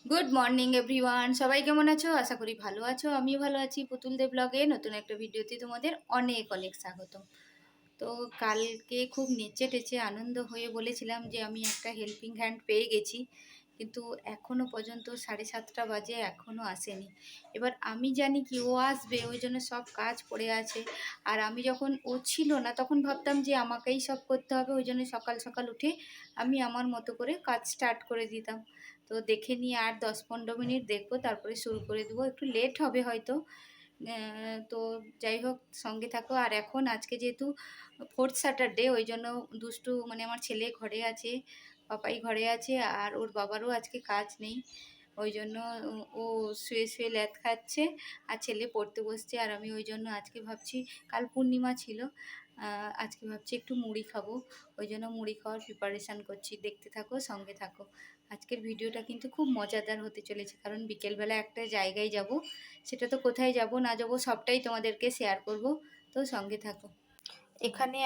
Good morning everyone, সবাই কেমন আছো? আশা করি ভালো আছো। আমিও ভালো আছি। পুতুল দেব ব্লগে নতুন একটা ভিডিওতে তোমাদের অনেক অনেক স্বাগত। তো কালকে খুব নেচে টেচে আনন্দ হয়ে বলেছিলাম যে আমি একটা হেল্পিং হ্যান্ড পেয়ে গেছি, কিন্তু এখনও পর্যন্ত 7:30 বাজে, এখনও আসেনি। এবার আমি জানি কি ও আসবে, ওই জন্য সব কাজ পড়ে আছে। আর আমি যখন ও ছিল না তখন ভাবতাম যে আমাকেই সব করতে হবে, ওই জন্য সকাল সকাল উঠে আমি আমার মতো করে কাজ স্টার্ট করে দিতাম। তো দেখে নিয়ে আর 10-15 মিনিট দেখবো, তারপরে শুরু করে দেবো। একটু লেট হবে হয়তো, তো যাই হোক সঙ্গে থাকো। আর এখন আজকে যেহেতু 4th স্যাটারডে, ওই জন্য দুষ্টু মানে আমার ছেলে ঘরে আছে, পাপাই ঘরে আছে, আর ওর বাবারও আজকে কাজ নেই। ওই জন্য ও শুয়ে শুয়ে ল্যাদ খাচ্ছে, আর ছেলে পড়তে বসছে। আর আমি ওই জন্য আজকে ভাবছি, কাল পূর্ণিমা ছিল, আজকে ভাবছি একটু মুড়ি খাবো। ওই জন্য মুড়ি খাওয়ার প্রিপারেশান করছি। দেখতে থাকো, সঙ্গে থাকো। আজকের ভিডিওটা কিন্তু খুব মজাদার হতে চলেছে, কারণ বিকেলবেলা একটা জায়গায় যাব। সেটা তো কোথায় যাব না যাব সবটাই তোমাদেরকে শেয়ার করব। তো সঙ্গে থাকো। এখানে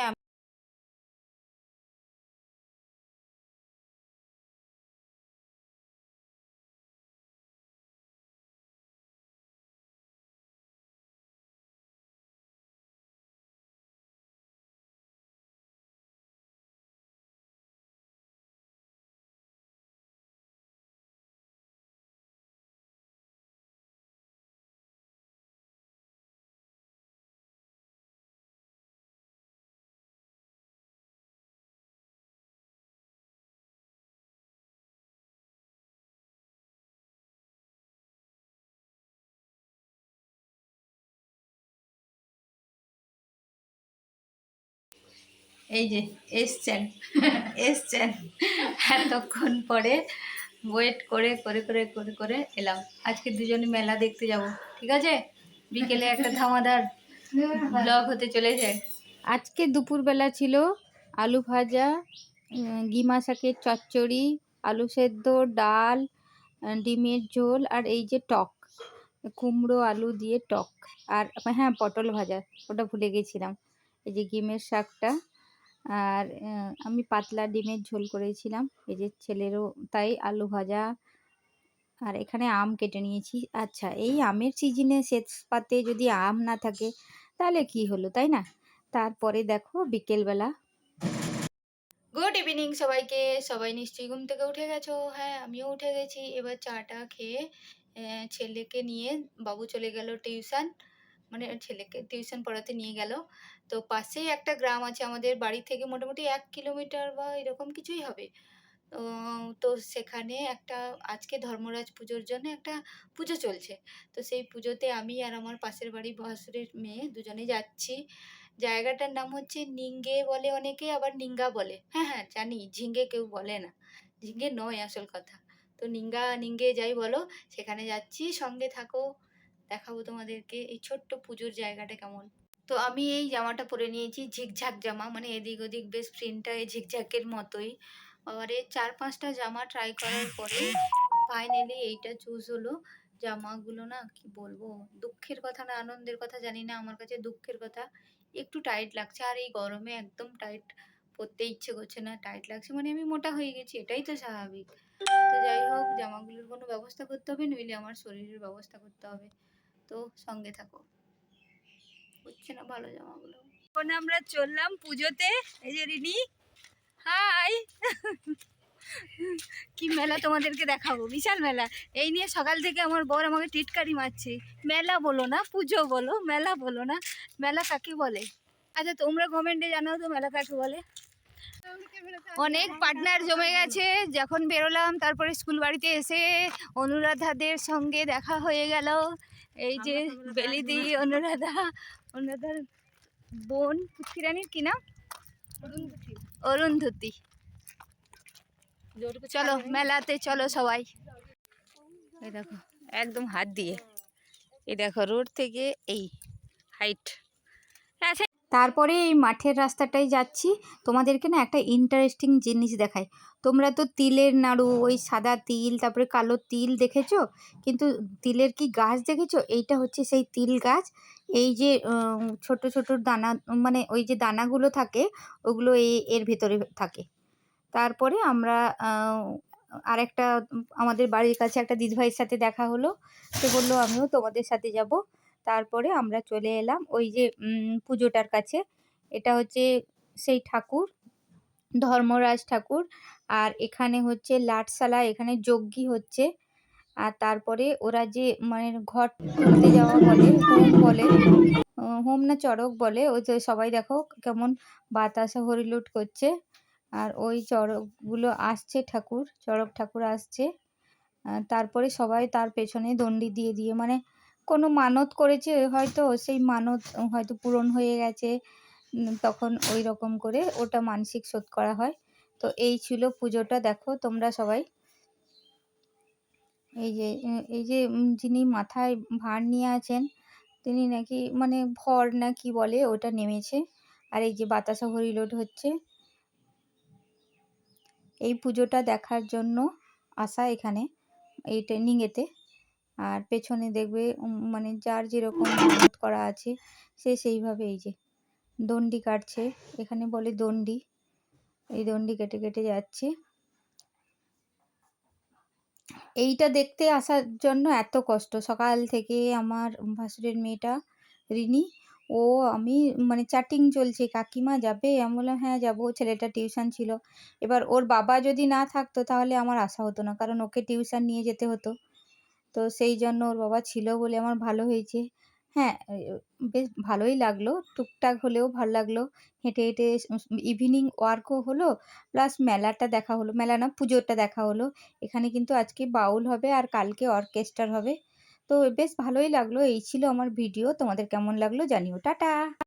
এই যে এসছেন এসছেন, এতক্ষণ পরে ওয়েট করে করে করে করে করে এলাম। আজকে দুজনে মেলা দেখতে যাব, ঠিক আছে? বিকেলে একটা ধামাদার ব্লগ হতে চলেছে। আজকে দুপুরবেলা ছিল আলু ভাজা, গিমা শাকের চচ্চড়ি, আলু সেদ্ধ, ডাল, ডিমের ঝোল, আর এই যে টক, কুমড়ো আলু দিয়ে টক। আর হ্যাঁ, পটল ভাজা, ওটা ভুলে গেছিলাম। এই যে গিমের শাকটা, আর আমি পাতলা ডিমের ঝোল করেছিলাম। এই যে ছেলেরও তাই, আলু ভাজা। আর এখানে আম কেটে নিয়েছি। আচ্ছা, এই আমের সিজনে শেষ পাতে যদি আম না থাকে তাহলে কি হলো, তাই না? তারপরে দেখো বিকেলবেলা। গুড ইভিনিং সবাইকে। সবাই নিশ্চয়ই ঘুম থেকে উঠে গেছো। হ্যাঁ, আমিও উঠে গেছি। এবার চাটা খেয়ে ছেলেকে নিয়ে বাবু চলে গেল টিউশন, মানে ছেলেকে টিউশন পড়াতে নিয়ে গেল। তো পাশেই একটা গ্রাম আছে আমাদের বাড়ি থেকে, মোটামুটি 1 কিলোমিটার বা এরকম কিছুই হবে। তো সেখানে একটা আজকে ধর্মরাজ পুজোর জন্য একটা পুজো চলছে। তো সেই পুজোতে আমি আর আমার পাশের বাড়ি ভাসুরের মেয়ে দুজনে যাচ্ছি। জায়গাটার নাম হচ্ছে নিঙ্গে বলে অনেকে, আবার নিঙ্গা বলে। হ্যাঁ হ্যাঁ, জানি ঝিঙ্গে কেউ বলে না, ঝিঙ্গে নয় আসল কথা। তো নিঙ্গা নিঙ্গে যাই বলো, সেখানে যাচ্ছি। সঙ্গে থাকো, দেখাবো তোমাদেরকে এই ছোট্ট পুজোর জায়গাটা কেমন। তো আমি এই জামাটা পরে নিয়েছি, ঝিকঝাক জামা, মানে এদিক ওদিক বেশ প্রিন্টটা এই ঝিকঝাকের মতোই। আবারে 4-5টা জামা ট্রাই করার পরে ফাইনালি এইটা চুজ হলো। জামাগুলো না কি বলবো, দুঃখের কথা না আনন্দের কথা জানি না, আমার কাছে দুঃখের কথা। একটু টাইট লাগছে, আর এই গরমে একদম টাইট পরতে ইচ্ছে করছে না। টাইট লাগছে মানে আমি মোটা হয়ে গেছি, এটাই তো স্বাভাবিক। তো যাই হোক, জামাগুলোর কোনো ব্যবস্থা করতে হবে, নইলে আমার শরীরের ব্যবস্থা করতে হবে। তো সঙ্গে থাকো। হচ্ছে না ভালো জামাগুলো। এখন আমরা চললাম পুজোতে। এই যে রিনি, হাই। কি মেলা তোমাদেরকে দেখাবো, বিশাল মেলা। এই নিয়ে সকাল থেকে আমার বর আমাকে টিটকারি মারছে। মেলা বলো না, পুজো বলো, মেলা বলো না। মেলা কাকে বলে? আচ্ছা তোমরা কমেন্টে জানাও তো মেলা কাকে বলে। অনেক পার্টনার জমে গেছে। যখন বেরোলাম তারপরে স্কুল বাড়িতে এসে অনুরাধাদের সঙ্গে দেখা হয়ে গেল। এই যে বেলিদি, অনুরাধার বোন, পুষ্কিরানির কি নাম? অরুন্ধতী। চলো মেলাতে চলো সবাই। এই দেখো, একদম হাত দিয়ে, এই দেখো রোড থেকে এই হাইট। তারপরে এই মাঠের রাস্তাটাই যাচ্ছি। তোমাদেরকে না একটা ইন্টারেস্টিং জিনিস দেখাই। তোমরা তো তিলের নাড়ু, ওই সাদা তিল, তারপরে কালো তিল দেখেছো, কিন্তু তিলের কি গাছ দেখেছো? এইটা হচ্ছে সেই তিল গাছ। এই যে ছোট ছোট দানা, মানে ওই যে দানাগুলো থাকে ওগুলো এর ভেতরে থাকে। তারপরে আমরা আরেকটা আমাদের বাড়ির কাছে একটা দিদিভাইয়ের সাথে দেখা হলো। সে বলল আমিও তোমাদের সাথে যাব। তারপরে আমরা চলে এলাম ওই যে পুজোটার কাছে। এটা হচ্ছে সেই ঠাকুর, ধর্মরাজ ঠাকুর। আর এখানে হচ্ছে লাটসালা, এখানে যজ্ঞি হচ্ছে। আর তারপরে ওরা যে মানে ঘট তুলতে যাওয়া বলে, হোম বলে, হোম না চড়ক বলে, ওই যে সবাই দেখো কেমন বাতাসা হরিলুট করছে। আর ওই চড়কগুলো আসছে, ঠাকুর, চড়ক ঠাকুর আসছে। তারপরে সবাই তার পেছনে দণ্ডি দিয়ে দিয়ে মানে কোনো মানত করেছে হয়তো, সেই মানত হয়তো পূরণ হয়ে গেছে। তখন ওই রকম করে ওটা মানসিক শোধ করা হয়। তো এই ছিল পুজোটা, দেখো তোমরা সবাই। এই যে যিনি মাথায় ভার নিয়ে আছেন, তিনি নাকি মানে ভর না কি বলে ওটা নেমেছে। আর এই যে বাতাসা হরিলোট হচ্ছে। এই পুজোটা দেখার জন্য আসা এখানে, এই ট্রেনিংয়েতে। আর পেছনে দেখবে মানে যার যেরকম মানত করা আছে সে সেইভাবে এই যে দণ্ডি কাটছে, এখানে বলে দণ্ডি। এই দণ্ডি কেটে কেটে যাচ্ছে। এইটা দেখতে আসার জন্য এত কষ্ট সকাল থেকে। আমার ভাসুরের মেয়েটা রিনি, ও আমি মানে চ্যাটিং চলছে, কাকিমা যাবে? আমি বললাম হ্যাঁ যাবো। ছেলেটা টিউশন ছিল। এবার ওর বাবা যদি না থাকতো তাহলে আমার আসা হতো না, কারণ ওকে টিউশন নিয়ে যেতে হতো। তো সেই জন্য ওর বাবা ছিল বলে আমার ভালো হয়েছে। হ্যাঁ, বেশ ভালোই লাগলো, টুকটাক হলেও ভালো লাগলো। হেঁটে হেঁটে ইভিনিং ওয়ার্কও হলো, প্লাস মেলাটা দেখা হলো, মেলা না পুজোটা দেখা হলো। এখানে কিন্তু আজকে বাউল হবে আর কালকে অর্কেস্ট্রার হবে। তো বেশ ভালোই লাগলো। এই ছিল আমার ভিডিও, তোমাদের কেমন লাগলো জানিও। টাটা।